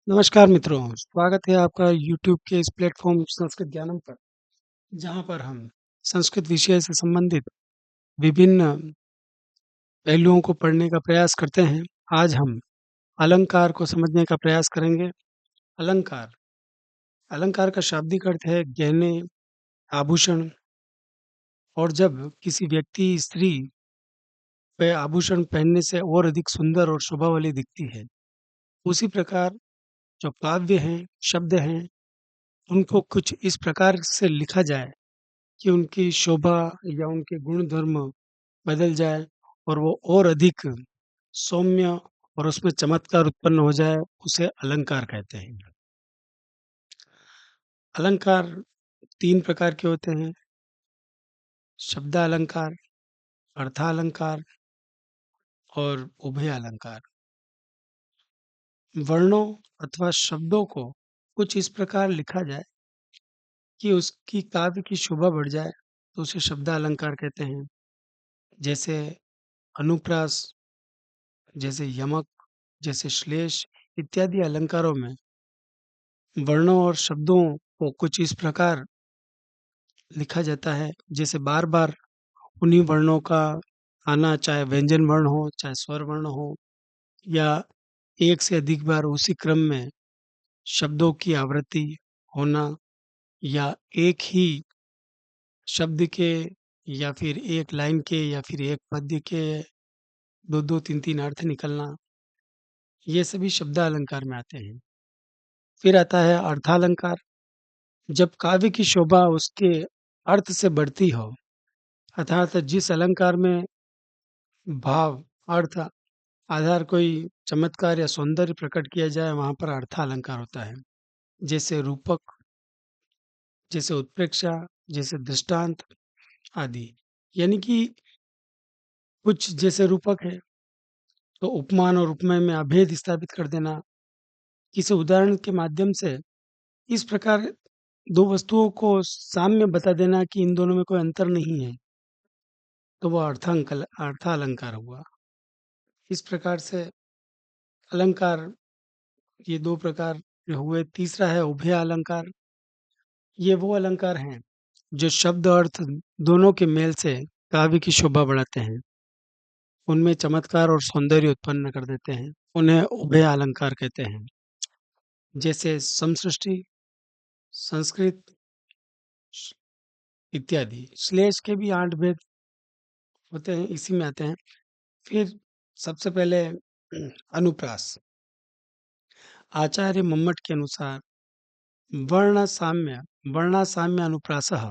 नमस्कार मित्रों, स्वागत है आपका यूट्यूब के इस प्लेटफ़ॉर्म संस्कृत ज्ञानम पर, जहाँ पर हम संस्कृत विषय से संबंधित विभिन्न पहलुओं को पढ़ने का प्रयास करते हैं। आज हम अलंकार को समझने का प्रयास करेंगे। अलंकार, अलंकार का शाब्दिक अर्थ है गहने, आभूषण और जब किसी व्यक्ति, स्त्री वह आभूषण पहनने से और अधिक सुंदर और शोभा वाली दिखती है। उसी प्रकार जो काव्य हैं, शब्द हैं, उनको कुछ इस प्रकार से लिखा जाए कि उनकी शोभा या उनके गुण धर्म बदल जाए और वो और अधिक सौम्य और उसमें चमत्कार उत्पन्न हो जाए, उसे अलंकार कहते हैं। अलंकार 3 प्रकार के होते हैं, शब्दालंकार, अर्थालंकार और उभयालंकार। वर्णों अथवा शब्दों को कुछ इस प्रकार लिखा जाए कि उसकी काव्य की शोभा बढ़ जाए, तो उसे शब्दालंकार कहते हैं। जैसे अनुप्रास, जैसे यमक, जैसे श्लेष इत्यादि अलंकारों में वर्णों और शब्दों को कुछ इस प्रकार लिखा जाता है, जैसे बार-बार उन्हीं वर्णों का आना, चाहे व्यंजन वर्ण हो, चाहे स्वर वर्ण हो या एक से अधिक बार उसी क्रम में शब्दों की आवृत्ति होना या एक ही शब्द के या फिर एक लाइन के या फिर एक पद्य के 2-2 3-3 अर्थ निकलना, ये सभी शब्दालंकार में आते हैं। फिर आता है अर्थालंकार, जब काव्य की शोभा उसके अर्थ से बढ़ती हो, अर्थात जिस अलंकार में भाव, अर्थ, आधार कोई चमत्कार या सौंदर्य प्रकट किया जाए, वहाँ पर अर्थालंकार होता है। जैसे रूपक, जैसे उत्प्रेक्षा, जैसे दृष्टांत आदि। यानी कि कुछ जैसे रूपक है, तो उपमान और उपमेय में अभेद स्थापित कर देना, किसी उदाहरण के माध्यम से इस प्रकार 2 वस्तुओं को साम्य बता देना कि इन दोनों में कोई अंतर नहीं है, तो वो अर्थालंकार हुआ। इस प्रकार से अलंकार, ये 2 प्रकार के हुए। तीसरा है उभय अलंकार। ये वो अलंकार हैं जो शब्द अर्थ दोनों के मेल से काव्य की शोभा बढ़ाते हैं। उनमें चमत्कार और सौंदर्य उत्पन्न कर देते हैं। उन्हें उभय अलंकार कहते हैं। जैसे समसृष्टि, संस्कृत श इत्यादि। श्लेष के भी 8 भेद होते हैं, इसी में आते हैं। फिर सबसे पहले अनुप्रास। आचार्य मम्मट के अनुसार वर्णसाम्य वर्णासाम्य अनुप्रासः,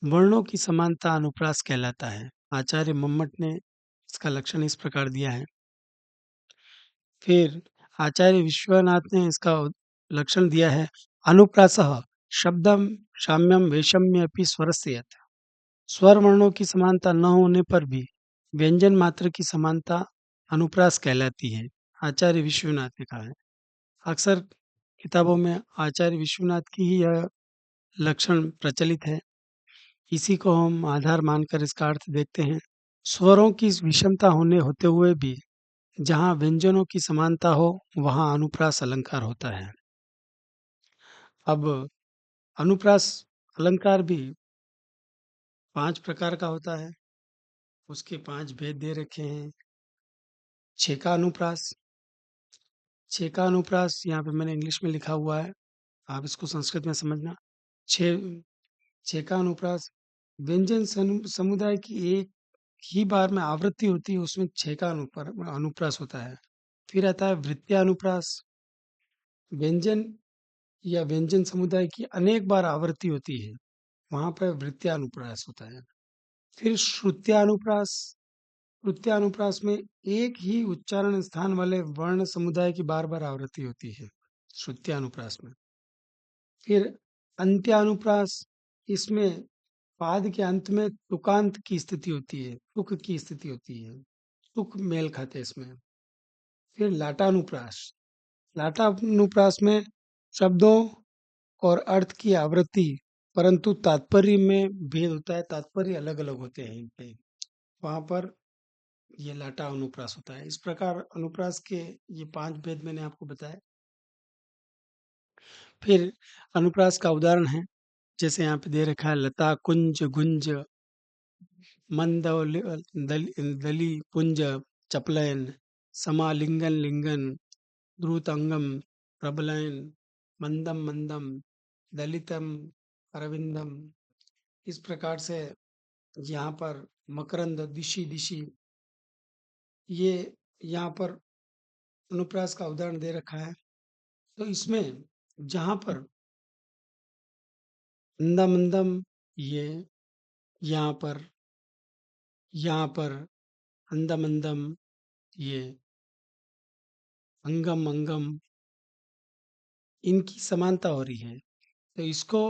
वर्णों की समानता अनुप्रास कहलाता है। आचार्य मम्मट ने इसका लक्षण इस प्रकार दिया है। फिर आचार्य विश्वनाथ ने इसका लक्षण दिया है, अनुप्रासः शब्दम साम्यम वैषम्य अपि स्वरस्य यत्। स्वर वर्णों की समानता न होने पर भी व्यंजन मात्र की समानता अनुप्रास कहलाती है। आचार्य विश्वनाथ ने कहा है। अक्सर किताबों में आचार्य विश्वनाथ की ही यह लक्षण प्रचलित है। इसी को हम आधार मानकर इसका अर्थ देखते हैं। स्वरों की विषमता होते हुए भी जहाँ व्यंजनों की समानता हो, वहाँ अनुप्रास अलंकार होता है। अब अनुप्रास अलंकार भी 5 प्रकार का होता है। उसके 5 भेद दे रखे हैं। छेका अनुप्रास, छेका अनुप्रास यहाँ पे मैंने इंग्लिश में लिखा हुआ है, आप इसको संस्कृत में समझना। छे छेका अनुप्रास व्यंजन समुदाय की एक ही बार में आवृत्ति होती है, उसमें छेका अनुप्रास होता है। फिर आता है वृत्त्यानुप्रास, व्यंजन या व्यंजन समुदाय की अनेक बार आवृत्ति होती है, वहाँ पर वृत्त्यानुप्रास होता है। फिर श्रुत्यानुप्रास, श्रुत्यानुप्रास में एक ही उच्चारण स्थान वाले वर्ण समुदाय की बार-बार आवृत्ति होती है, श्रुत्यानुप्रास में। फिर अंत्यानुप्रास, इसमें पाद के अंत में तुकांत की स्थिति होती है, तुक की स्थिति होती है, तुक मेल खाते हैं इसमें। फिर लाटानुप्रास, लाटानुप्रास में शब्दों और अर्थ की आवृत्ति, परंतु तात्पर्य में भेद होता है, तात्पर्य अलग-अलग होते हैं इनके। वहाँ पर ये लाटा अनुप्रास होता है। इस प्रकार अनुप्रास के ये 5 भेद मैंने आपको बताए। फिर अनुप्रास का उदाहरण है, जैसे यहाँ पे दे रखा है लता कुंज गुंज मंदौलि दली पुंज चपलयन समालिंगन लिंगन द्रुतंगम प्रबलयन मंदम मंदम दलितम अरविंदम। इस प्रकार से यहाँ पर मकरंद दिशि दिशि, ये यहाँ पर अनुप्रास का उदाहरण दे रखा है। तो इसमें जहाँ पर मंदम मंदम, ये यहाँ पर अंदम अंदम, ये अंगम अंगम, इनकी समानता हो रही है। तो इसको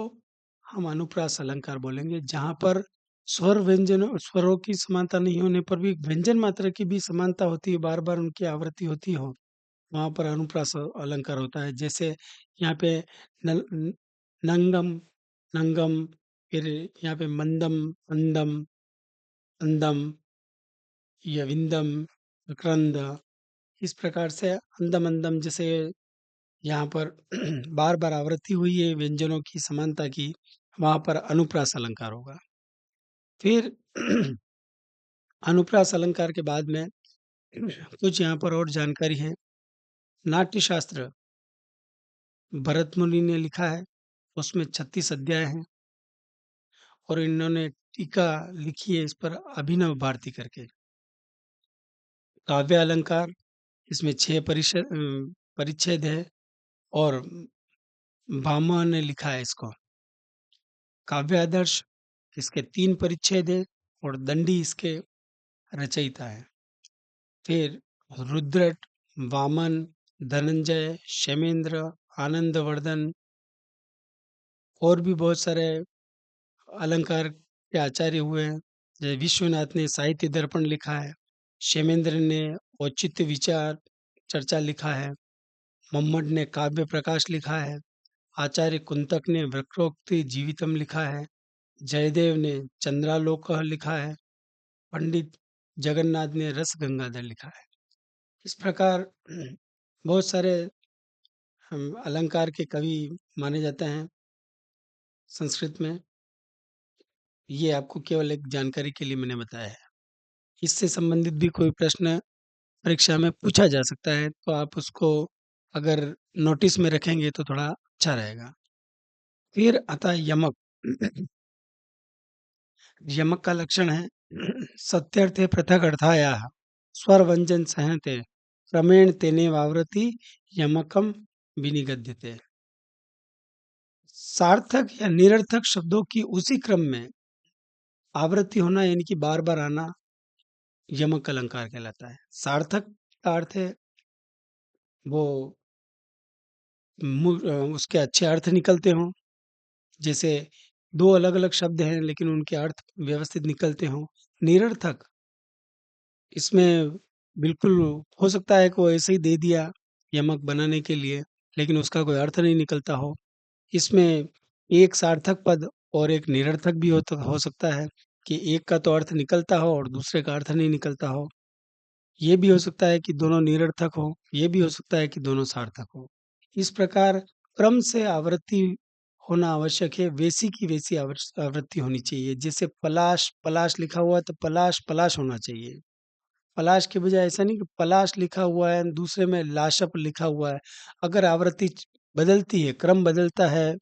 हम अनुप्रास अलंकार बोलेंगे। जहाँ पर स्वर व्यंजनों स्वरों की समानता नहीं होने पर भी व्यंजन मात्रा की भी समानता होती है, बार बार उनकी आवृत्ति होती हो, वहाँ पर अनुप्रास अलंकार होता है। जैसे यहाँ पे नंगम नंगम, फिर यहाँ पे मंदम अंदम अंदम, यविंदम विक्रंद। इस प्रकार से अंदम अंदम, जैसे यहाँ पर बार बार आवृत्ति हुई है व्यंजनों की समानता की, वहां पर अनुप्रास अलंकार होगा। फिर अनुप्रास अलंकार के बाद में कुछ यहाँ पर और जानकारी है। नाट्य शास्त्र भरत मुनि ने लिखा है, उसमें 36 अध्याय हैं और इन्होंने टीका लिखी है इस पर अभिनव भारती करके। काव्य अलंकार, इसमें 6 परिच्छेद है और भामा ने लिखा है इसको। काव्य आदर्श, इसके 3 परिच्छेद है और दंडी इसके रचयिता है। फिर रुद्रट, वामन, धनंजय, क्षेमेंद्र, आनंदवर्धन और भी बहुत सारे अलंकार के आचार्य हुए हैं। जैसे विश्वनाथ ने साहित्य दर्पण लिखा है, क्षेमेंद्र ने औचित्य विचार चर्चा लिखा है, मम्मट ने काव्य प्रकाश लिखा है, आचार्य कुंतक ने वक्रोक्ति जीवितम लिखा है, जयदेव ने चंद्रालोक लिखा है, पंडित जगन्नाथ ने रस गंगाधर लिखा है। इस प्रकार बहुत सारे अलंकार के कवि माने जाते हैं संस्कृत में। ये आपको केवल एक जानकारी के लिए मैंने बताया है। इससे संबंधित भी कोई प्रश्न परीक्षा में पूछा जा सकता है, तो आप उसको अगर नोटिस में रखेंगे तो थोड़ा अच्छा रहेगा। फिर आता है यमक। यमक का लक्षण है सत्यर्थे पृथक अर्थायाः स्वर व्यंजन संहते क्रमेण तेने वावृति यमकम विनिगद्यते। सार्थक या निरर्थक शब्दों की उसी क्रम में आवृत्ति होना, यानी कि बार बार आना, यमक अलंकार कहलाता है। सार्थक का अर्थ है वो उसके अच्छे अर्थ निकलते हों, जैसे 2 अलग-अलग शब्द हैं लेकिन उनके अर्थ व्यवस्थित निकलते हों। निरर्थक, इसमें बिल्कुल हो सकता है कि वो ऐसे ही दे दिया यमक बनाने के लिए, लेकिन उसका कोई अर्थ नहीं निकलता हो। इसमें एक सार्थक पद और एक निरर्थक भी हो सकता है कि एक का तो अर्थ निकलता हो और दूसरे का अर्थ नहीं निकलता हो। ये भी हो सकता है कि दोनों निरर्थक हो, ये भी हो सकता है कि दोनों सार्थक हो। इस प्रकार क्रम से आवृत्ति होना आवश्यक है, वैसी की वैसी आवृत्ति होनी चाहिए। जैसे पलाश, पलाश लिखा हुआ है तो पलाश, पलाश होना चाहिए। पलाश के बजाय ऐसा नहीं कि पलाश लिखा हुआ है, दूसरे में लाशप लिखा हुआ है। अगर आवृत्ति बदलती है, क्रम बदलता है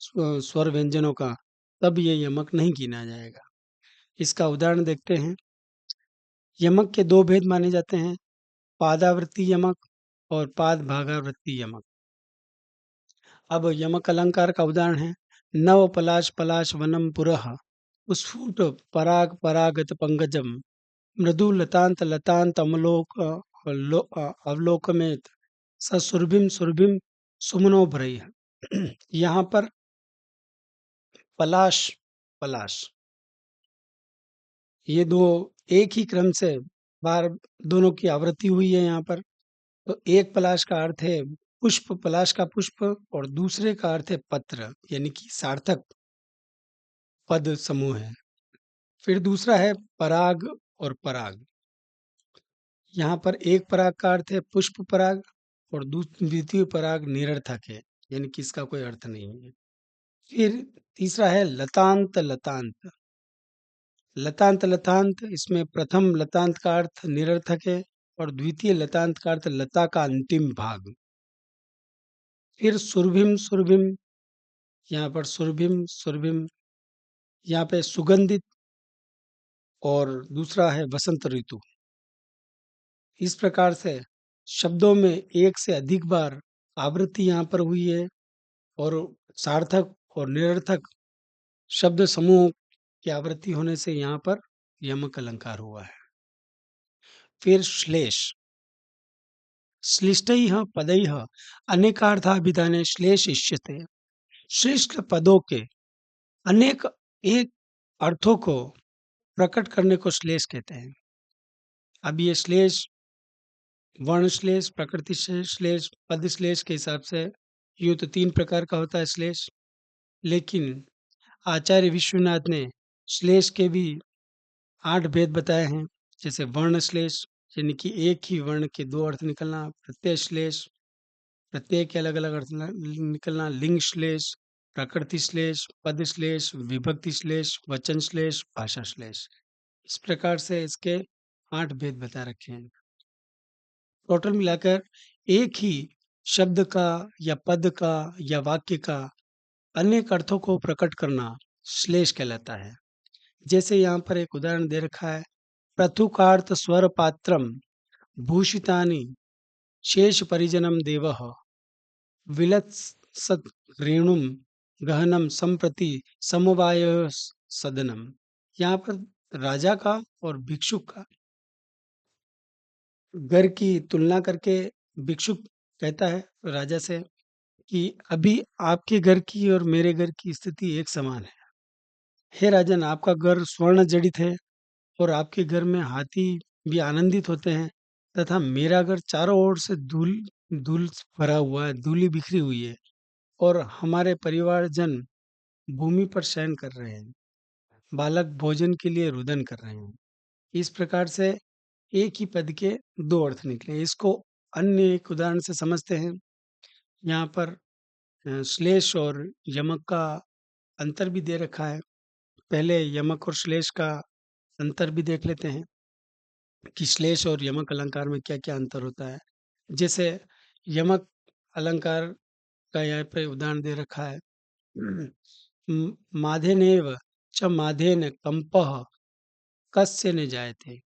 स्वर व्यंजनों का, तब ये यमक नहीं गिना जाएगा। इसका उदाहरण देखते हैं। यमक के 2 भेद माने जाते हैं, पादावृत्ति यमक और पाद भागावृत्ति यमक। अब यमक अलंकार का उदाहरण है, नव पलाश पलाश वनम पुरः स्फुट पराग परागत पंकजम मृदु लतांत लतांत अवलोकमेत ससुरभिम सुरभिम सुमनो भरैः। यहाँ पर पलाश, पलाश, ये 2 एक ही क्रम से बार दोनों की आवृत्ति हुई है यहाँ पर। तो एक पलाश का अर्थ है पुष्प, पलाश का पुष्प, और दूसरे का अर्थ है पत्र, यानी कि सार्थक पद समूह है। फिर दूसरा है पराग और पराग। यहाँ पर एक पराग का अर्थ है पुष्प पराग और द्वितीय पराग निरर्थक है। यानी कि इसका कोई अर्थ नहीं है। फिर तीसरा है लतांत लतांत। लतांत लतांत, इसमें प्रथम लतांत का अर्थ निरर्थक है और द्वितीय लतांत का अर्थ लता का अंतिम भाग। फिर सुरभिम सुरभिम, यहाँ पर सुरभिम सुरभिम, यहाँ पे सुगंधित, और दूसरा है वसंत ऋतु। इस प्रकार से शब्दों में एक से अधिक बार आवृत्ति यहाँ पर हुई है, और सार्थक और निरर्थक शब्द समूह की आवृत्ति होने से यहाँ पर यमक अलंकार हुआ है। फिर श्लेष। श्लिष्टैः पदैः अनेकार्थाभिधाने श्लेष इष्यते। श्लिष्ट पदों के अनेक एक अर्थों को प्रकट करने को श्लेष कहते हैं। अब ये श्लेष वर्ण श्लेष, प्रकृति श्लेष, पद श्लेष के हिसाब से यूं तो 3 प्रकार का होता है श्लेष, लेकिन आचार्य विश्वनाथ ने श्लेष के भी 8 भेद बताए हैं। जैसे वर्ण श्लेष, यानी कि एक ही वर्ण के 2 अर्थ निकलना। प्रत्यय श्लेष, प्रत्यय के अलग-अलग अर्थ निकलना। लिंग श्लेष, प्रकृति श्लेष, पद श्लेष, विभक्ति श्लेष, वचन श्लेष, भाषा श्लेष। इस प्रकार से इसके 8 भेद बता रखे हैं। टोटल मिलाकर एक ही शब्द का या पद का या वाक्य का अनेक अर्थों को प्रकट करना श्लेष कहलाता है। जैसे यहाँ पर एक उदाहरण दे रखा है, पृथुकार्थ स्वर पात्रम भूषितानि शेष परिजनम देवः विलत्सत रेणुम गहनम संप्रति समवाय सदनम। यहाँ पर राजा का और भिक्षुक का घर की तुलना करके भिक्षुक कहता है राजा से कि अभी आपके घर की और मेरे घर की स्थिति एक समान है। हे राजन, आपका घर स्वर्ण जड़ित है और आपके घर में हाथी भी आनंदित होते हैं, तथा मेरा घर चारों ओर से धूल धूल से भरा हुआ है, धूली बिखरी हुई है, और हमारे परिवारजन भूमि पर शयन कर रहे हैं। बालक भोजन के लिए रुदन कर रहे हैं। इस प्रकार से एक ही पद के 2 अर्थ निकले। इसको अन्य एक उदाहरण से समझते हैं। यहाँ पर श्लेष और यमक का अंतर भी दे रखा है। पहले यमक और श्लेष का अंतर भी देख लेते हैं कि श्लेष और यमक अलंकार में क्या-क्या अंतर होता है। जैसे यमक अलंकार का यहाँ पे उदाहरण दे रखा है। माधेनेव च माधेन कंपः कस्य न जायते।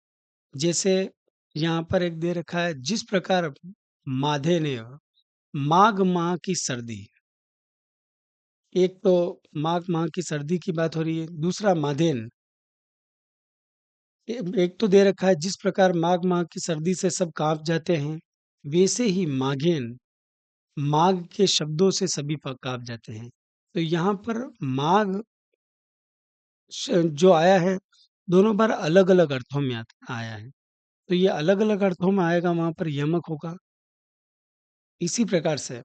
जैसे यहाँ पर एक दे रखा है, जिस प्रकार माधेनेव, माघ माह की सर्दी। एक तो माघ माह की सर्दी की बात हो रही है, दूसरा माधेन। एक तो दे रखा है, जिस प्रकार माघ माह की सर्दी से सब कांप जाते हैं, वैसे ही माघेन, माघ के शब्दों से सभी कांप जाते हैं। तो यहाँ पर माघ जो आया है, दोनों बार अलग अलग अर्थों में आया है। तो ये अलग अलग अर्थों में आएगा, वहां पर यमक होगा। इसी प्रकार से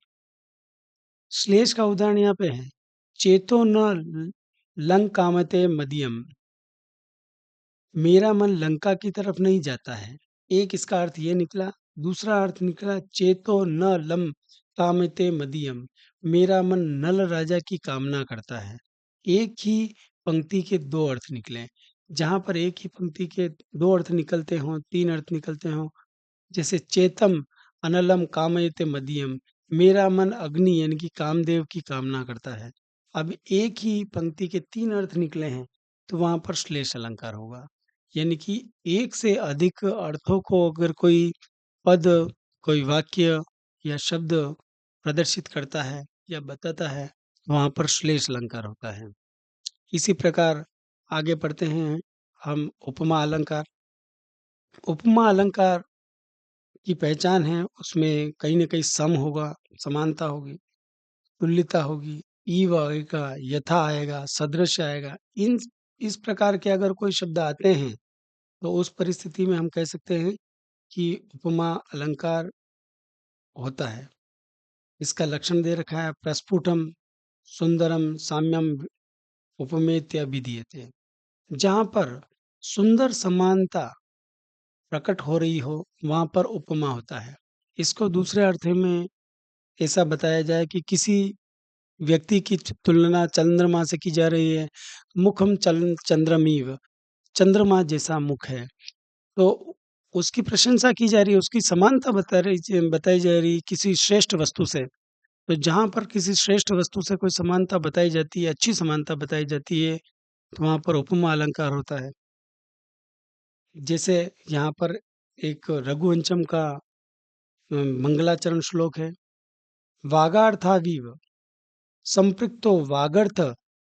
श्लेष का उदाहरण यहाँ पे है, चेतो न लंक कामते मदियम। मेरा मन लंका की तरफ नहीं जाता है। एक इसका अर्थ ये निकला। दूसरा अर्थ निकला, चेतो न लम कामते मदियम। मेरा मन नल राजा की कामना करता है। एक ही पंक्ति के 2 अर्थ निकले। जहां पर एक ही पंक्ति के 2 अर्थ निकलते हों, 3 अर्थ निकलते हों, जैसे चेतम अनलम कामयते मदियम, मेरा मन अग्नि यानी कि कामदेव की कामना करता है। अब एक ही पंक्ति के 3 अर्थ निकले हैं, तो वहां पर श्लेष अलंकार होगा। यानी कि एक से अधिक अर्थों को अगर कोई पद, कोई वाक्य या शब्द प्रदर्शित करता है या बताता है, वहां पर श्लेष अलंकार होता है। इसी प्रकार आगे बढ़ते हैं हम उपमा अलंकार। उपमा अलंकार की पहचान है, उसमें कहीं न कहीं सम होगा, समानता होगी, तुल्यता होगी, इव आएगा, यथा आएगा, सदृश आएगा। इन इस प्रकार के अगर कोई शब्द आते हैं, तो उस परिस्थिति में हम कह सकते हैं कि उपमा अलंकार होता है। इसका लक्षण दे रखा है, प्रस्फुटम, सुंदरम, साम्यम उपमेत्य अभिधीयते। जहाँ पर सुंदर समानता प्रकट हो रही हो, वहाँ पर उपमा होता है। इसको दूसरे अर्थ में ऐसा बताया जाए कि किसी व्यक्ति की तुलना चंद्रमा से की जा रही है, मुखम चंद्रमिव, चंद्रमा जैसा मुख है। तो उसकी प्रशंसा की जा रही है, उसकी समानता बताई जा रही है किसी श्रेष्ठ वस्तु से। तो जहाँ पर किसी श्रेष्ठ वस्तु से कोई समानता बताई जाती है, अच्छी समानता बताई जाती है, तो वहाँ पर उपमा अलंकार होता है। जैसे यहाँ पर एक रघुवंशम का मंगलाचरण श्लोक है, वागार्थावीव संपृक्तो वागर्थ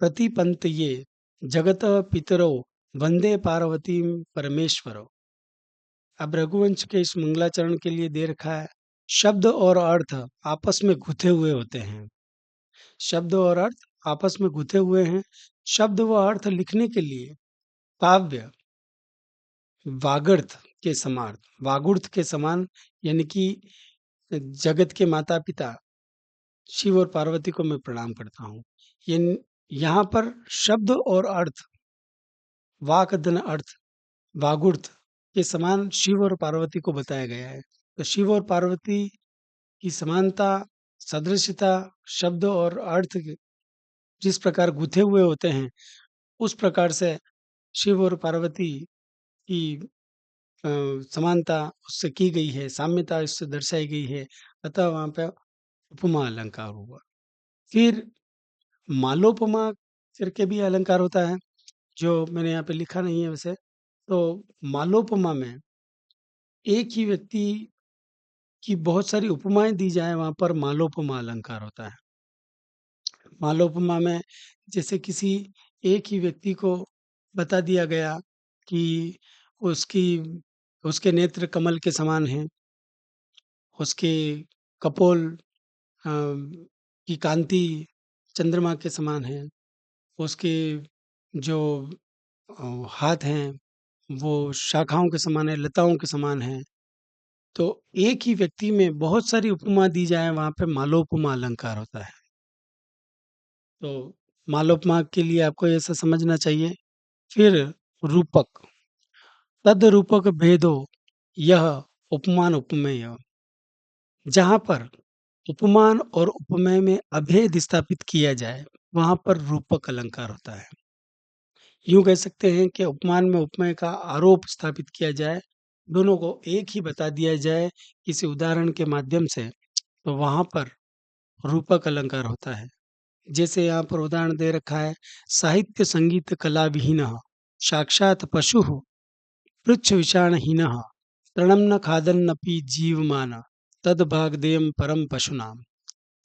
प्रतिपंतये जगतः पितरो वंदे पार्वतीं परमेश्वरो। अब रघुवंश के इस मंगलाचरण के लिए दे रखा है, शब्द और अर्थ आपस में गुथे हुए होते हैं। शब्द और अर्थ आपस में गुथे हुए हैं। शब्द व अर्थ लिखने के लिए काव्य वागर्थ के समान, वागुर्थ के समान, यानी कि जगत के माता पिता शिव और पार्वती को मैं प्रणाम करता हूँ। ये यहाँ पर शब्द और अर्थ, वाक धन अर्थ, वागुर्थ के समान शिव और पार्वती को बताया गया है। तो शिव और पार्वती की समानता, सदृश्यता, शब्द और अर्थ जिस प्रकार गुथे हुए होते हैं, उस प्रकार से शिव और पार्वती की अ, समानता उससे की गई है, साम्यता इससे दर्शाई गई है, अतः वहाँ पे उपमा अलंकार हुआ। फिर मालोपमा करके भी अलंकार होता है, जो मैंने यहाँ पे लिखा नहीं है वैसे। तो मालोपमा में एक ही व्यक्ति की बहुत सारी उपमाएँ दी जाएँ, वहाँ पर मालोपमा अलंकार होता है। मालोपमा में जैसे किसी एक ही व्यक्ति को बता दिया गया कि उसकी उसके नेत्र कमल के समान हैं, उसके कपोल अ, की कांति चंद्रमा के समान है, उसके जो हाथ हैं वो शाखाओं के समान है, लताओं के समान है। तो एक ही व्यक्ति में बहुत सारी उपमा दी जाए, वहाँ पे मालोपमा अलंकार होता है। तो मालोपमा के लिए आपको ऐसा समझना चाहिए। फिर रूपक, तद रूपक भेदो यह उपमान उपमेय, जहाँ पर उपमान और उपमेय में अभेद स्थापित किया जाए, वहाँ पर रूपक अलंकार होता है। यूँ कह सकते हैं कि उपमान में उपमेय का आरोप स्थापित किया जाए, दोनों को एक ही बता दिया जाए किसी उदाहरण के माध्यम से, तो वहाँ पर रूपक अलंकार होता है। जैसे यहाँ पर उदाहरण दे रखा है, साहित्य संगीत कला विहीनः साक्षात् पशुः पृच्छ विषाणहीनः तृणं न खादन्नपि जीवमानः तद्भागधेयं परम पशूनाम।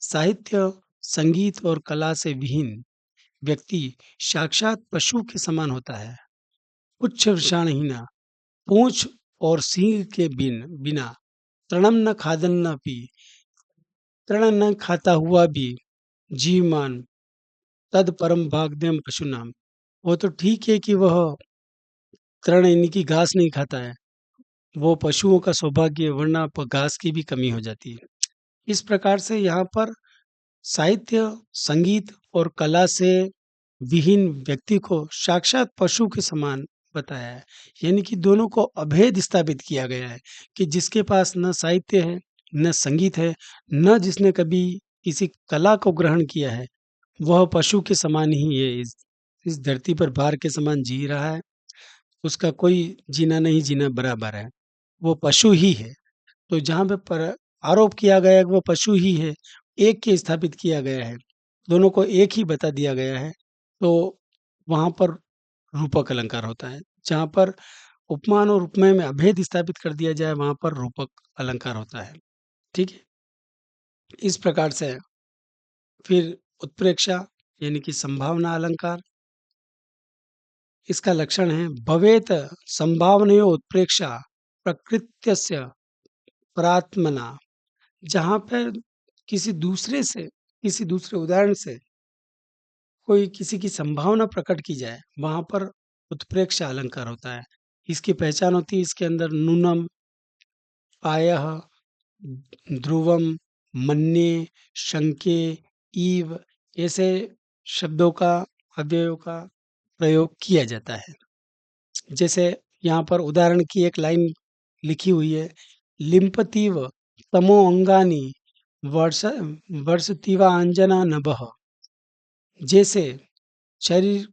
साहित्य, संगीत और कला से विहीन व्यक्ति साक्षात पशु के समान होता है। पुच्छ वृषाणहीना, पूंछ और सींग के बिना तृणम न खादन्नपि, तृण न खाता हुआ भी जीवमान तद परम भागदेम पशुनाम। वो तो ठीक है कि वह तृण यानी कि घास नहीं खाता है, वो पशुओं का सौभाग्य है, वरना घास की भी कमी हो जाती है। इस प्रकार से यहाँ पर साहित्य, संगीत और कला से विहीन व्यक्ति को साक्षात पशु के समान बताया है। यानी कि दोनों को अभेद स्थापित किया गया है कि जिसके पास न साहित्य है, न संगीत है, न जिसने कभी किसी कला को ग्रहण किया है, वह पशु के समान ही है। इस धरती पर भार के समान जी रहा है, उसका कोई जीना नहीं जीना बराबर है, वो पशु ही है। तो जहाँ पे आरोप किया गया है कि वो पशु ही है, एक के स्थापित किया गया है, दोनों को एक ही बता दिया गया है, तो वहाँ पर रूपक अलंकार होता है। जहाँ पर उपमान और उपमेय में अभेद स्थापित कर दिया जाए, वहाँ पर रूपक अलंकार होता है। ठीक है? इस प्रकार से फिर उत्प्रेक्षा यानी कि संभावना अलंकार, इसका लक्षण है भवेत संभावनयो उत्प्रेक्षा प्रकृत्यस्य परात्मना। जहाँ पर किसी दूसरे उदाहरण से कोई किसी की संभावना प्रकट की जाए, वहाँ पर उत्प्रेक्षा अलंकार होता है। इसकी पहचान होती है, इसके अंदर नूनम, प्रायः, ध्रुवम, मन्ये, शंके, इव ऐसे शब्दों का, अव्ययों का प्रयोग किया जाता है। जैसे यहाँ पर उदाहरण की एक लाइन लिखी हुई है, लिम्पतीव तमो अंगानि वर्ष वर्षतीवा अंजना नभः, जैसे शरीर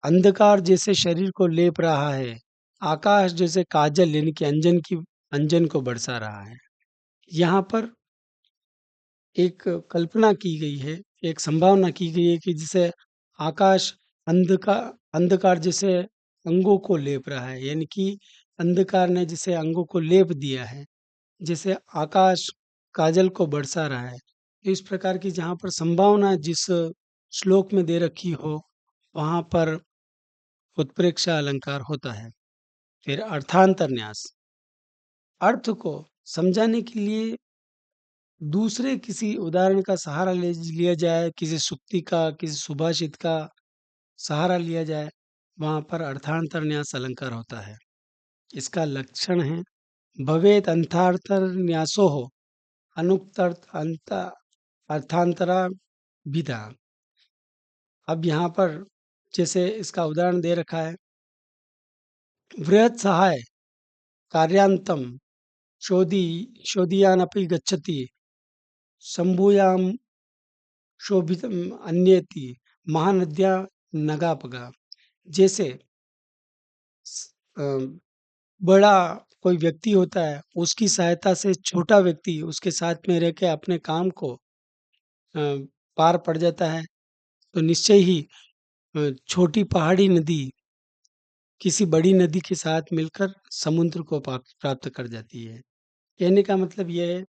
अंधकार जैसे शरीर को लेप रहा है, आकाश जैसे काजल यानी कि अंजन को बरसा रहा है। यहाँ पर एक कल्पना की गई है, एक संभावना की गई है कि जैसे आकाश अंधका अंधकार जैसे अंगों को लेप रहा है, यानी कि अंधकार ने जैसे अंगों को लेप दिया है, जैसे आकाश काजल को बरसा रहा है। तो इस प्रकार की जहाँ पर संभावना जिस श्लोक में दे रखी हो, वहाँ पर उत्प्रेक्षा अलंकार होता है। फिर अर्थांतर न्यास, अर्थ को समझाने के लिए दूसरे किसी उदाहरण का सहारा ले लिया जाए, किसी सुक्ति का, किसी सुभाषित का सहारा लिया जाए, वहाँ पर अर्थांतर न्यास अलंकार होता है। इसका लक्षण है भवेत अंथार्थर न्यासो हो अनुक्तर्थ अंत अर्थांतरा विधा। अब यहाँ पर जैसे इसका उदाहरण दे रखा है, वृहत सहाय कार्यान्तम शोधी शोधियानपि गच्छति शंभूयाम शोभितम अन्येति महानद्या नगापगा। जैसे स- अ, बड़ा कोई व्यक्ति होता है, उसकी सहायता से छोटा व्यक्ति उसके साथ में रह के अपने काम को अ, पार पड़ जाता है, तो निश्चय ही छोटी पहाड़ी नदी किसी बड़ी नदी के साथ मिलकर समुद्र को प्राप्त कर जाती है। कहने का मतलब ये है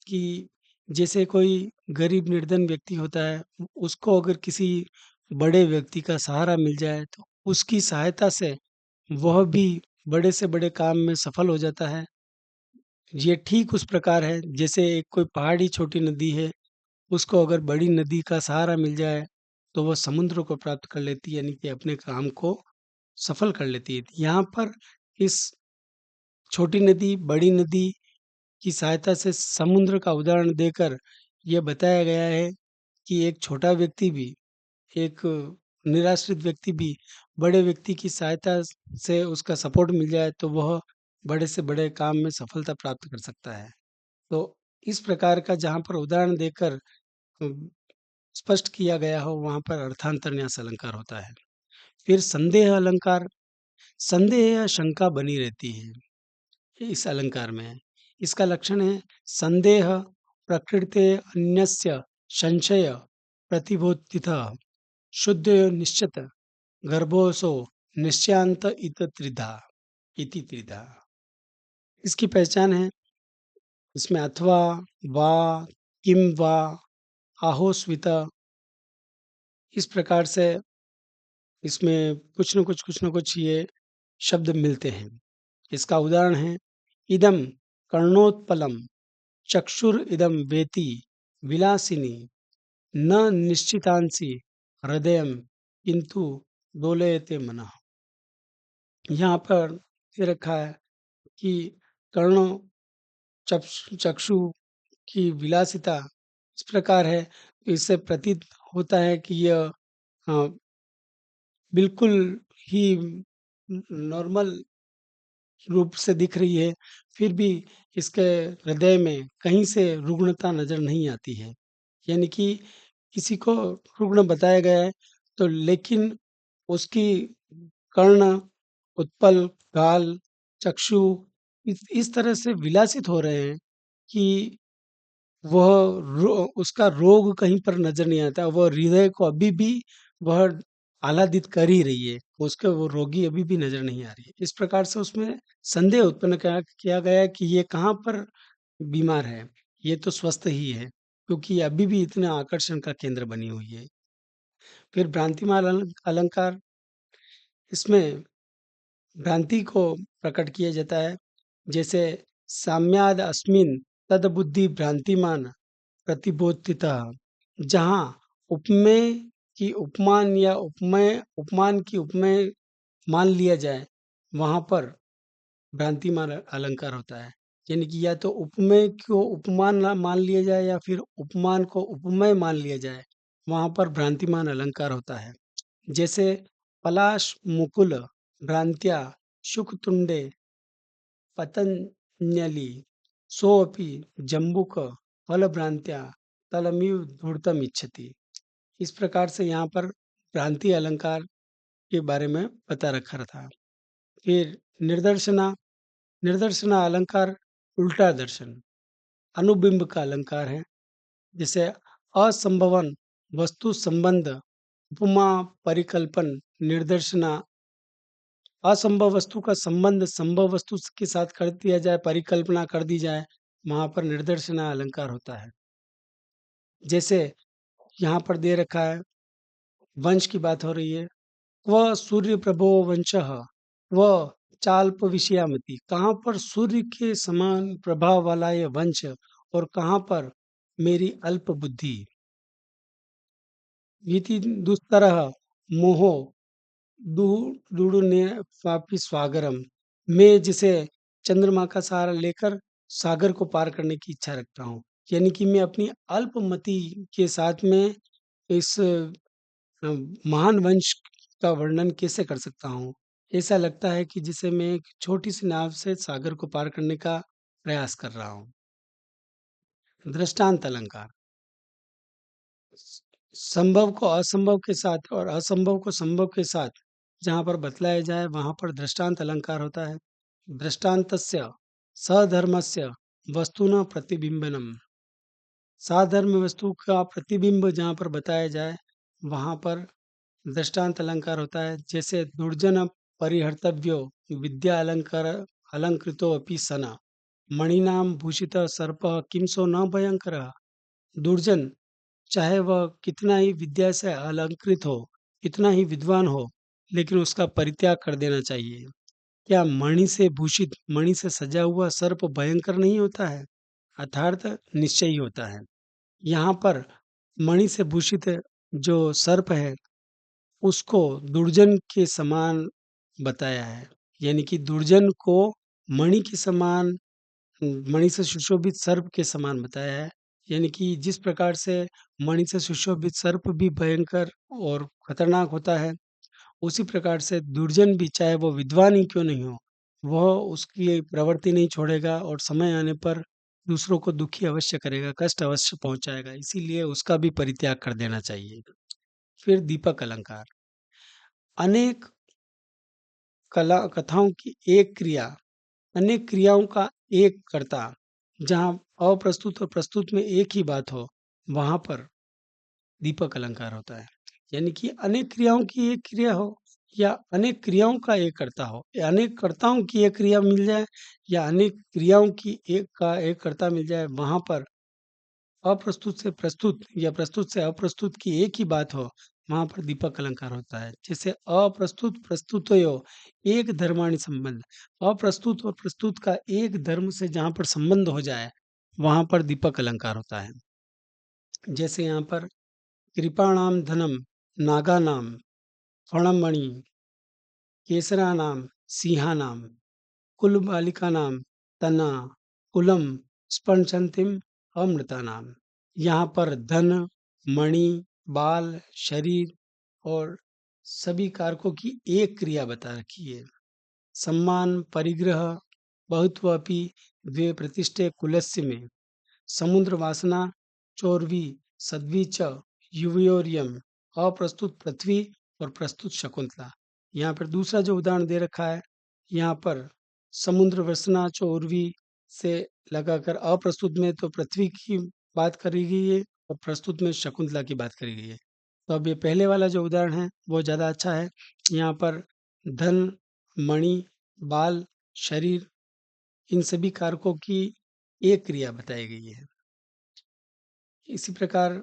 कि जैसे कोई गरीब निर्धन व्यक्ति होता है, उसको अगर किसी बड़े व्यक्ति का सहारा मिल जाए तो उसकी सहायता से वह भी बड़े से बड़े काम में सफल हो जाता है। ये ठीक उस प्रकार है जैसे एक कोई पहाड़ी छोटी नदी है, उसको अगर बड़ी नदी का सहारा मिल जाए तो वह समुद्र को प्राप्त कर लेती है, यानी कि अपने काम को सफल कर लेती है। यहाँ पर इस छोटी नदी, बड़ी नदी की सहायता से समुद्र का उदाहरण देकर यह बताया गया है कि एक छोटा व्यक्ति भी, एक निराश्रित व्यक्ति भी बड़े व्यक्ति की सहायता से उसका सपोर्ट मिल जाए तो वह बड़े से बड़े काम में सफलता प्राप्त कर सकता है। तो इस प्रकार का जहाँ पर उदाहरण देकर स्पष्ट किया गया हो, वहाँ पर अर्थांतर न्यास अलंकार होता है। फिर संदेह अलंकार, संदेह या शंका बनी रहती है इस अलंकार में। इसका लक्षण है संदेह प्रकृते अन्यस्य संशय प्रतिबोधितः शुद्ध निश्चित गर्भोसो निश्चान्त इति त्रिधा। इसकी पहचान है, इसमें अथवा, वा, किम वा, आहोस्वित, इस प्रकार से इसमें कुछ न कुछ ये शब्द मिलते हैं। इसका उदाहरण है इदम कर्णोत्पलम चक्षुर इदम वेति विलासिनी न निश्चितांसी हृदयम किंतु दोलयते मनः। यहाँ पर ये रखा है कि कर्णों चक्षु की विलासिता इस प्रकार है, इससे प्रतीत होता है कि यह बिल्कुल ही नॉर्मल रूप से दिख रही है, फिर भी इसके हृदय में कहीं से रुग्णता नज़र नहीं आती है। यानी कि किसी को रुग्ण बताया गया है, तो लेकिन उसकी कर्ण, उत्पल, गाल, चक्षु इस तरह से विलासित हो रहे हैं कि वह उसका रोग कहीं पर नज़र नहीं आता। वह हृदय को अभी भी वह आह्लादित कर ही रही है। उसके वो रोगी अभी भी नज़र नहीं आ रही है। इस प्रकार से उसमें संदेह उत्पन्न किया किया गया है कि ये कहाँ पर बीमार है। ये तो स्वस्थ ही है, क्योंकि ये अभी भी इतना आकर्षण का केंद्र बनी हुई है। फिर भ्रांतिमाल अलंकार, इसमें भ्रांति को प्रकट किया जाता है। जैसे साम्याद अस्मिन तद बुद्धि भ्रांतिमान प्रतिबोधितः, जहाँ उपमेय की उपमान या उपमान की उपमेय मान लिया जाए, वहाँ पर भ्रांतिमान अलंकार होता है। यानी कि या तो उपमेय को उपमान मान लिया जाए या फिर उपमान को उपमेय मान लिया जाए, वहाँ पर भ्रांतिमान अलंकार होता है। जैसे पलाश मुकुल भ्रांत्या शुकतुंडे पतंजलि सोऽपि जम्बुक फलभ्रांत्या तलमिव धूर्तम इच्छति। इस प्रकार से यहाँ पर भ्रांति अलंकार के बारे में बता रखा था। फिर निर्दर्शना, निर्दर्शना अलंकार उल्टा दर्शन, अनुबिंब का अलंकार है। जैसे असंभवन, वस्तु संबंध, उपमा, परिकल्पन, निर्दर्शना। असंभव वस्तु का संबंध संभव वस्तु के साथ कर दिया जाए, परिकल्पना कर दी जाए, वहां पर निर्दर्शना अलंकार होता है। जैसे यहाँ पर दे रखा है, वंश की बात हो रही है। क्व सूर्य प्रभो वंशः, क्व चाल्प विषयामति। कहाँ पर सूर्य के समान प्रभाव वाला ये वंश और कहाँ पर मेरी अल्प बुद्धि। इति दुस्तरः मोहो दूढ़ पापी स्वागरम। मैं जिसे चंद्रमा का सहारा लेकर सागर को पार करने की इच्छा रखता हूँ। यानी कि मैं अपनी अल्पमति के साथ में इस महान वंश का वर्णन कैसे कर सकता हूँ। ऐसा लगता है कि जिसे मैं एक छोटी सी नाव से सागर को पार करने का प्रयास कर रहा हूँ। दृष्टांत अलंकार, संभव को असंभव के साथ और असंभव को संभव के साथ जहाँ पर बतलाया जाए वहाँ पर दृष्टांत अलंकार होता है। दृष्टान्तस्य सधर्मस्य वस्तुना प्रतिबिंबनम। साधर्म वस्तु का प्रतिबिंब जहाँ पर बताया जाए वहाँ पर दृष्टांत अलंकार होता है। जैसे दुर्जन परिहर्तव्यो विद्या अलंकार अलंकृतो अपि सना, मणिनाम भूषित सर्प किम सो न भयंकर। दुर्जन, चाहे वह कितना ही विद्या से अलंकृत हो, कितना ही विद्वान हो, लेकिन उसका परित्याग कर देना चाहिए। क्या मणि से भूषित, मणि से सजा हुआ सर्प भयंकर नहीं होता है? अर्थात निश्चयी होता है। यहाँ पर मणि से भूषित जो सर्प है उसको दुर्जन के समान बताया है। यानी कि दुर्जन को मणि के समान, मणि से सुशोभित सर्प के समान बताया है। यानी कि जिस प्रकार से मणि से सुशोभित सर्प भी भयंकर और खतरनाक होता है, उसी प्रकार से दुर्जन भी, चाहे वो विद्वान ही क्यों नहीं हो, वह उसकी प्रवृत्ति नहीं छोड़ेगा और समय आने पर दूसरों को दुखी अवश्य करेगा, कष्ट अवश्य पहुंचाएगा। इसीलिए उसका भी परित्याग कर देना चाहिए। फिर दीपक अलंकार, अनेक कला कथाओं की एक क्रिया, अनेक क्रियाओं का एक कर्ता। जहाँ अप्रस्तुत और प्रस्तुत में एक ही बात हो, वहां पर दीपक अलंकार होता है। यानी कि अनेक क्रियाओं की एक क्रिया हो या अनेक क्रियाओं का एक कर्ता हो, या अनेक कर्ताओं की एक क्रिया मिल जाए या अनेक क्रियाओं की एक का एक कर्ता मिल जाए, वहां पर अप्रस्तुत से प्रस्तुत या प्रस्तुत से अप्रस्तुत की एक ही बात हो, वहां पर दीपक अलंकार होता है। जैसे अप्रस्तुत प्रस्तुतयो एक धर्माणि संबंध, अप्रस्तुत और प्रस्तुत का एक धर्म से जहां पर संबंध हो जाए वहां पर दीपक अलंकार होता है। जैसे यहाँ पर कृपाणाम धनम, नागानाम फणमणि, केसरानाम सिंहानाम, कुल बालिकानाम तना, कुलम स्पंशंतिम अमृतानाम। यहाँ पर धन, मणि, बाल, शरीर और सभी कारकों की एक क्रिया बता रखी है। सम्मान, परिग्रह, बहुत्वपि द्वे प्रतिष्ठे कुलस्य में, समुद्र वासना, चोरवी, सद्वी च, युवयोर्यम, अप्रस्तुत पृथ्वी और प्रस्तुत शकुंतला। यहाँ पर दूसरा जो उदाहरण दे रखा है, यहाँ पर समुद्र वासना चोरवी से लगाकर अप्रस्तुत में तो पृथ्वी की बात करी गई है और प्रस्तुत में शकुंतला की बात करी गई है। तो अब ये पहले वाला जो उदाहरण है वो ज़्यादा अच्छा है। यहाँ पर धन, मणि, बाल, शरीर, इन सभी कारकों की एक क्रिया बताई गई है। इसी प्रकार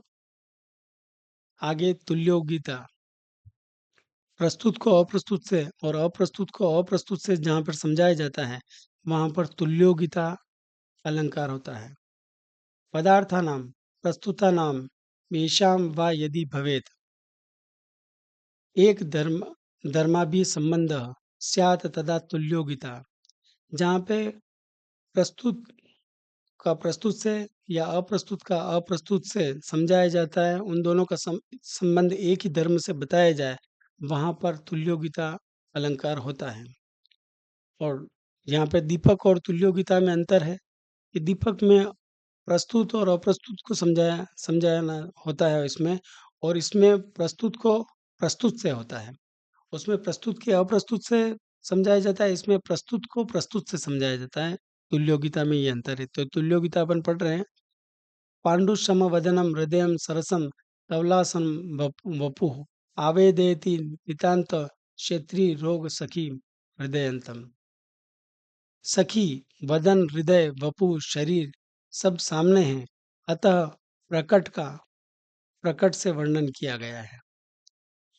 आगे तुल्योगिता, प्रस्तुत को अप्रस्तुत से और अप्रस्तुत को अप्रस्तुत से जहाँ पर समझाया जाता है वहाँ पर तुल्योगिता अलंकार होता है। पदार्थानां प्रस्तुतानां येषां वा यदि भवेत् एक धर्माभि संबंध स्यात् तदा तुल्योगिता। जहाँ पे प्रस्तुत का प्रस्तुत से या अप्रस्तुत का अप्रस्तुत से समझाया जाता है, उन दोनों का संबंध एक ही धर्म से बताया जाए, वहाँ पर तुल्योगिता अलंकार होता है। और यहाँ पे दीपक और तुल्योगिता में अंतर है कि दीपक में प्रस्तुत और अप्रस्तुत को समझाना होता है इसमें, और इसमें प्रस्तुत को प्रस्तुत से होता है। उसमें प्रस्तुत के अप्रस्तुत से समझाया जाता है, इसमें प्रस्तुत को प्रस्तुत से समझाया जाता है। तुल्योगिता में ये अंतर है। तो तुल्योगिता अपन पढ़ रहे हैं। पाण्डुसम वदनम हृदयम सरसम तवलासम वपुः आवेदयति नितांत क्षेत्री रोग सखी हृदयंतम। सखी, वदन, हृदय, वपु, शरीर सब सामने हैं, अतः प्रकट से वर्णन किया गया है।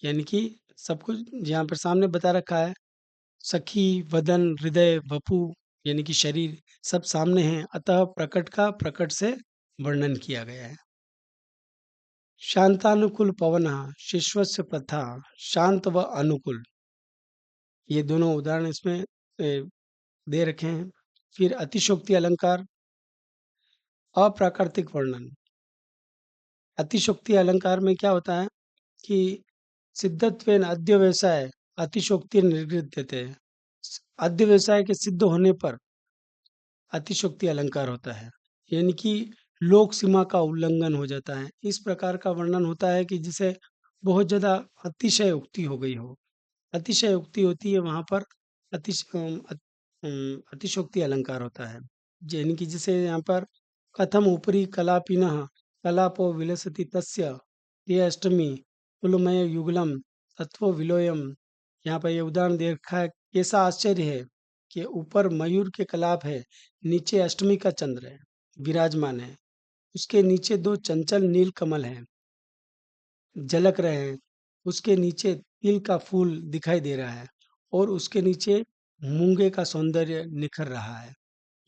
यानी कि सब कुछ यहाँ पर सामने बता रखा है। सखी, वदन, हृदय, वपु यानी कि शरीर सब सामने हैं, अतः प्रकट से वर्णन किया गया है। शांतानुकूल पवनः शिश्वस्य प्रथा, शांत व अनुकूल, ये दोनों उदाहरण इसमें दे रखे हैं। फिर अतिशोक्ति अलंकार, अप्राकृतिक वर्णन। अतिशोक्ति अलंकार में क्या होता है कि सिद्धत्वेन अध्यवसाय अतिशोक्ति निर्गृह्यते। अध्यवसाय के सिद्ध होने पर अतिशोक्ति अलंकार होता है, यानी कि लोक सीमा का उल्लंघन हो जाता है। इस प्रकार का वर्णन होता है कि जिसे बहुत ज्यादा अतिशयोक्ति हो गई हो। अतिशयोक्ति होती है वहां पर अतिशोक्ति अलंकार होता है। यानी कि जिसे यहाँ पर कथम ऊपरी कलापिनः कलापो विलसति तस्य ये अष्टमी कुलमय युगलम तत्व विलोयम। यहाँ पर ये उदाहरण दे रखा है। कैसा आश्चर्य है कि ऊपर मयूर के कलाप है, नीचे अष्टमी का चंद्र है, विराजमान है, उसके नीचे दो चंचल नील कमल हैं, झलक रहे हैं, उसके नीचे तिल का फूल दिखाई दे रहा है, और उसके नीचे मूंगे का सौंदर्य निखर रहा है।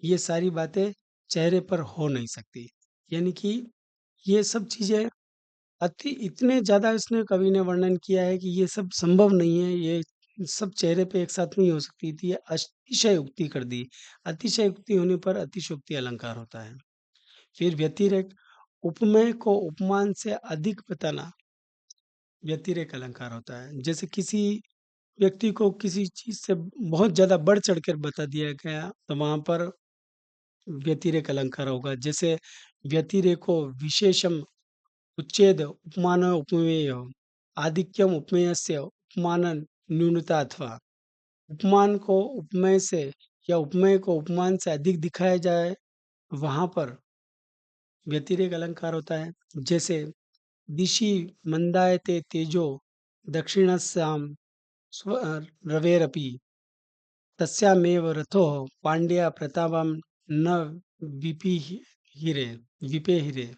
ये सारी बातें चेहरे पर हो नहीं सकती। यानी कि ये सब चीजें अति इतने ज्यादा इसने कवि ने वर्णन किया है कि ये सब संभव नहीं है, ये सब चेहरे पे एक साथ नहीं हो सकती थी। ये अतिशयोक्ति कर दी। अतिशयोक्ति होने पर अतिशयोक्ति अलंकार होता है। फिर व्यतिरेक, उपमेय को उपमान से अधिक बताना व्यतिरेक अलंकार होता है। जैसे किसी व्यक्ति को किसी चीज से बहुत ज्यादा बढ़ चढ़कर बता दिया गया, तो वहां पर व्यतिरेक अलंकार होगा। जैसे व्यतिरेको विशेषम उच्छेद उपमान उपमेय, आधिक्यम उपमेयस्य उपमान न्यूनता अथवा। उपमान को उपमेय से या उपमेय को उपमान से अधिक दिखाया जाए, वहां पर व्यतिरेक अलंकार होता है। जैसे दिशि मंदायते तेजो दक्षिणस्याम रवेरपि तस्यामेव रथो पांड्या प्रतापम न विपिहिरे विपेहिरे।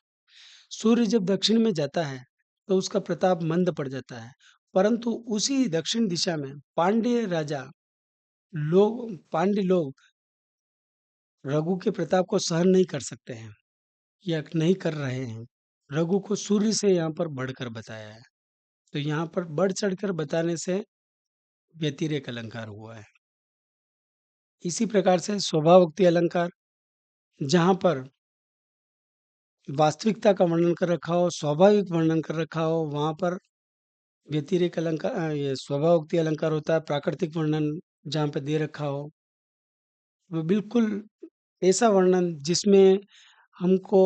सूर्य जब दक्षिण में जाता है तो उसका प्रताप मंद पड़ जाता है, परंतु उसी दक्षिण दिशा में पांड्य लोग रघु के प्रताप को सहन नहीं कर सकते हैं या नहीं कर रहे हैं। रघु को सूर्य से यहाँ पर बढ़कर बताया है। तो यहाँ पर बढ़ चढ़कर बताने से व्यतिरेक अलंकार हुआ है। इसी प्रकार से स्वभावोक्ति अलंकार, जहाँ पर वास्तविकता का वर्णन कर रखा हो, स्वाभाविक वर्णन कर रखा हो, वहां पर व्यतिरेक अलंकार ये स्वभावोक्ति अलंकार होता है। प्राकृतिक वर्णन जहाँ पे दे रखा हो, वो बिल्कुल ऐसा वर्णन जिसमें हमको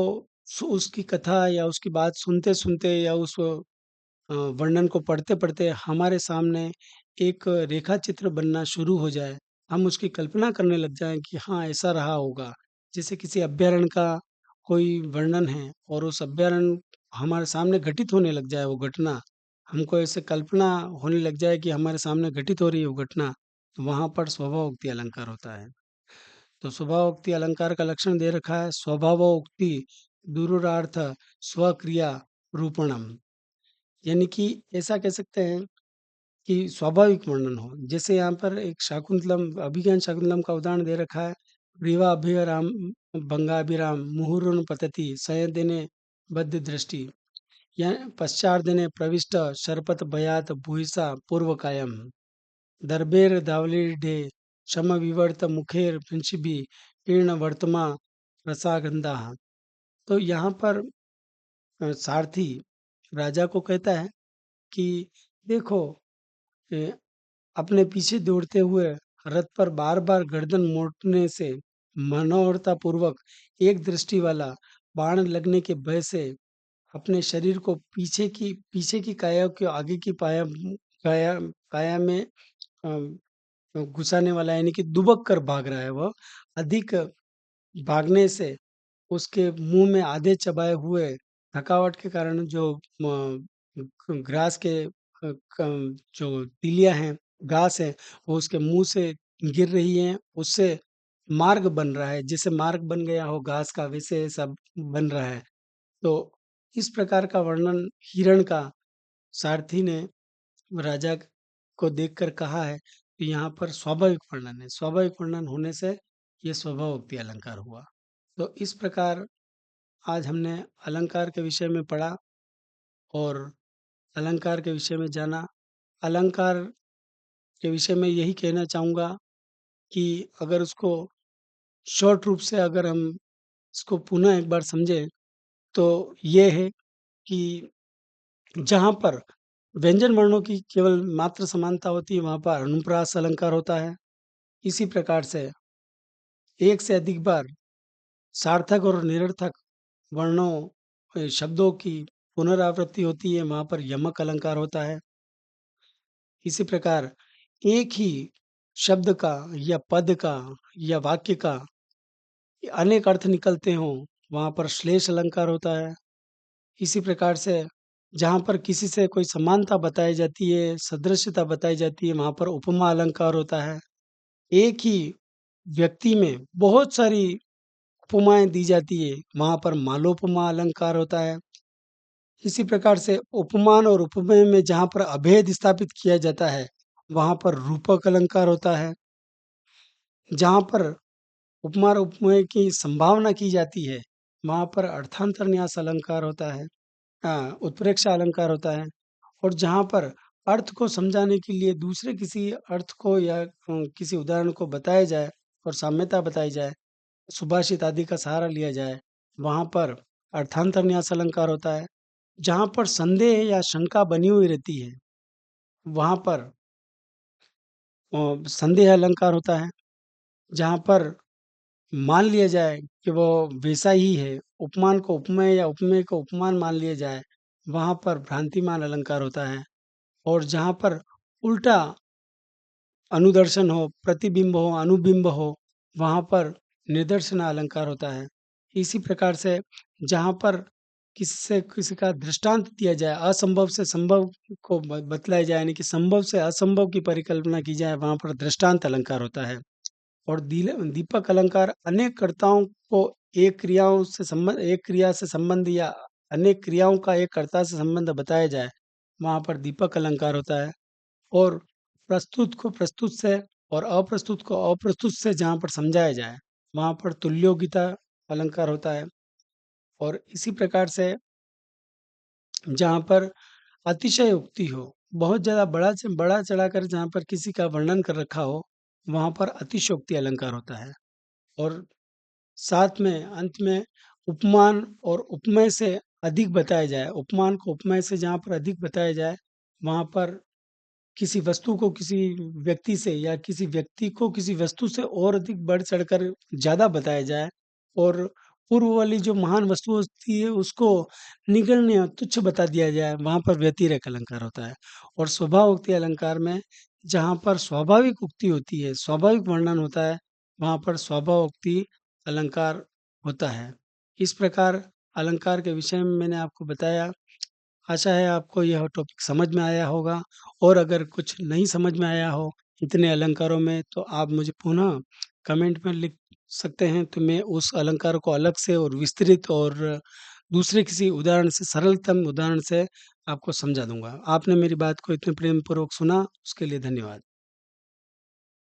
उसकी कथा या उसकी बात सुनते सुनते या उस वर्णन को पढ़ते पढ़ते हमारे सामने एक रेखा चित्र बनना शुरू हो जाए, हम उसकी कल्पना करने लग जाएं कि हाँ ऐसा रहा होगा। जैसे किसी अभ्यारण्य का कोई वर्णन है और उस अभ्यारण्य हमारे सामने घटित होने लग जाए वो घटना, हमको ऐसे कल्पना होने लग जाए कि हमारे सामने घटित हो रही है वो घटना, तो वहां पर स्वभावोक्ति अलंकार होता है। तो स्वभावोक्ति अलंकार का लक्षण दे रखा है। स्वभावोक्ति दुरुरार्थ स्वक्रिया रूपणम। यानी कि ऐसा कह सकते हैं कि स्वाभाविक वर्णन हो। जैसे यहाँ पर एक शाकुंतलम अभिज्ञान शाकुंतलम का उदाहरण दे रखा है। ग्रीवाभिराम भंगाभिराम मुहुरुन पतति संयदिने बद्ध दृष्टि, या पश्चात दिने प्रविष्ट शरपत भयात भूयसा पूर्व कायम दर्भेर धावलीढे शम विवर्त मुखेर पंचभी कीर्ण वर्तमा रसागंधा। तो यहाँ पर सारथी राजा को कहता है कि देखो, ए, अपने पीछे दौड़ते हुए रथ पर बार बार गर्दन मोड़ने से मनोहरता पूर्वक एक दृष्टि वाला बाण लगने के भय से अपने शरीर को पीछे की काया को आगे की काया काया में घुसाने वाला, यानी कि दुबक कर भाग रहा है वह। अधिक भागने से उसके मुंह में आधे चबाए हुए थकावट के कारण जो ग्रास के जो तीलियां हैं, घास है, वो उसके मुंह से गिर रही हैं। उससे मार्ग बन रहा है, जैसे मार्ग बन गया हो घास का, वैसे सब बन रहा है। तो इस प्रकार का वर्णन हिरण का सारथी ने राजा को देखकर कहा है कि यहाँ पर स्वाभाविक वर्णन है। स्वाभाविक वर्णन होने से ये स्वभावोक्ति अलंकार हुआ। तो इस प्रकार आज हमने अलंकार के विषय में पढ़ा और अलंकार के विषय में जाना। अलंकार के विषय में यही कहना चाहूँगा कि अगर उसको शॉर्ट रूप से अगर हम इसको पुनः एक बार समझें, तो ये है कि जहाँ पर व्यंजन वर्णों की केवल मात्र समानता होती है, वहाँ पर अनुप्रास अलंकार होता है। इसी प्रकार से एक से अधिक बार सार्थक और निरर्थक वर्णों शब्दों की पुनरावृत्ति होती है, वहाँ पर यमक अलंकार होता है। इसी प्रकार एक ही शब्द का या पद का या वाक्य का अनेक अर्थ निकलते हों, वहाँ पर श्लेष अलंकार होता है। इसी प्रकार से जहाँ पर किसी से कोई समानता बताई जाती है, सदृश्यता बताई जाती है, वहाँ पर उपमा अलंकार होता है। एक ही व्यक्ति में बहुत सारी उपमाएँ दी जाती है, वहाँ पर मालोपमा अलंकार होता है। इसी प्रकार से उपमान और उपमेय में जहाँ पर अभेद स्थापित किया जाता है, वहाँ पर रूपक अलंकार होता है। जहाँ पर उपमा और उपमेय की संभावना की जाती है, वहाँ पर अर्थांतरन्यास अलंकार होता है। उत्प्रेक्षा अलंकार होता है। और जहाँ पर अर्थ को समझाने के लिए दूसरे किसी अर्थ को या किसी उदाहरण को बताया जाए और साम्यता बताई जाए, सुभाषित आदि का सहारा लिया जाए, वहाँ पर अर्थांतरन्यास अलंकार होता है। जहाँ पर संदेह या शंका बनी हुई रहती है, वहाँ पर संदेह अलंकार होता है। जहाँ पर मान लिया जाए कि वो वैसा ही है, उपमान को उपमेय या उपमेय को उपमान मान लिया जाए, वहाँ पर भ्रांतिमान अलंकार होता है। और जहाँ पर उल्टा अनुदर्शन हो, प्रतिबिंब हो, अनुबिंब हो, वहाँ पर निदर्शन अलंकार होता है। इसी प्रकार से जहाँ पर किसी से किसी का दृष्टांत दिया जाए, असंभव से संभव को बतलाया जाए, यानी कि संभव से असंभव की परिकल्पना की जाए, वहाँ पर दृष्टांत अलंकार होता है। और दीपक अलंकार अनेक कर्ताओं को एक क्रिया से संबंध या अनेक क्रियाओं का एक कर्ता से संबंध बताया जाए, वहाँ पर दीपक अलंकार होता है। और प्रस्तुत को प्रस्तुत से और अप्रस्तुत को अप्रस्तुत से जहाँ पर समझाया जाए, वहाँ पर तुल्योगिता अलंकार होता है। और इसी प्रकार से जहाँ पर अतिशयोक्ति हो, बहुत ज़्यादा बड़ा चढ़ाकर जहाँ पर किसी का वर्णन कर रखा हो, वहाँ पर अतिशयोक्ति अलंकार होता है। और साथ में अंत में उपमान और उपमेय से अधिक बताया जाए, उपमान को उपमेय से जहाँ पर अधिक बताया जाए, वहाँ पर किसी वस्तु को किसी व्यक्ति से या किसी व्यक्ति को किसी वस्तु से और अधिक बढ़ चढ़कर ज़्यादा बताया जाए, और पूर्व वाली जो महान वस्तु होती है उसको निगण्य या तुच्छ बता दिया जाए, वहाँ पर व्यतिरेक अलंकार होता है। और स्वभावोक्ति अलंकार में जहाँ पर स्वाभाविक उक्ति होती है, स्वाभाविक वर्णन होता है, वहाँ पर स्वभावोक्ति अलंकार होता है। इस प्रकार अलंकार के विषय में मैंने आपको बताया। आशा है आपको यह टॉपिक समझ में आया होगा, और अगर कुछ नहीं समझ में आया हो इतने अलंकारों में, तो आप मुझे पुनः कमेंट में लिख सकते हैं, तो मैं उस अलंकार को अलग से और विस्तृत और दूसरे किसी उदाहरण से, सरलतम उदाहरण से आपको समझा दूँगा। आपने मेरी बात को इतने प्रेम पूर्वक सुना, उसके लिए धन्यवाद।